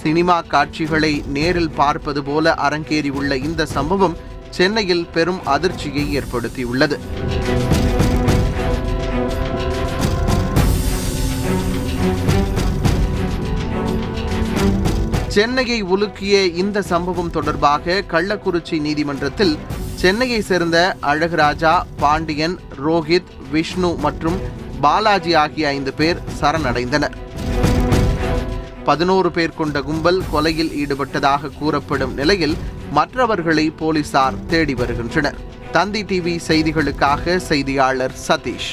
Cinema காட்சிகளை நேரில் பார்ப்பது போல அரங்கேறியுள்ள இந்த சம்பவம் சென்னையில் பெரும் அதிர்ச்சியை ஏற்படுத்தியுள்ளது. சென்னையை உலுக்கிய இந்த சம்பவம் தொடர்பாக கள்ளக்குறிச்சி நீதிமன்றத்தில் சென்னையை சேர்ந்த அழகுராஜா, பாண்டியன், ரோஹித், விஷ்ணு மற்றும் பாலாஜி ஆகிய 5 பேர் சரணடைந்தனர். 11 பேர் கொண்ட கும்பல் கொலையில் ஈடுபட்டதாக கூறப்படும் நிலையில் மற்றவர்களை போலீசார் தேடி வருகின்றனர். தந்தி டிவி செய்திகளுக்காக செய்தியாளர் சதீஷ்.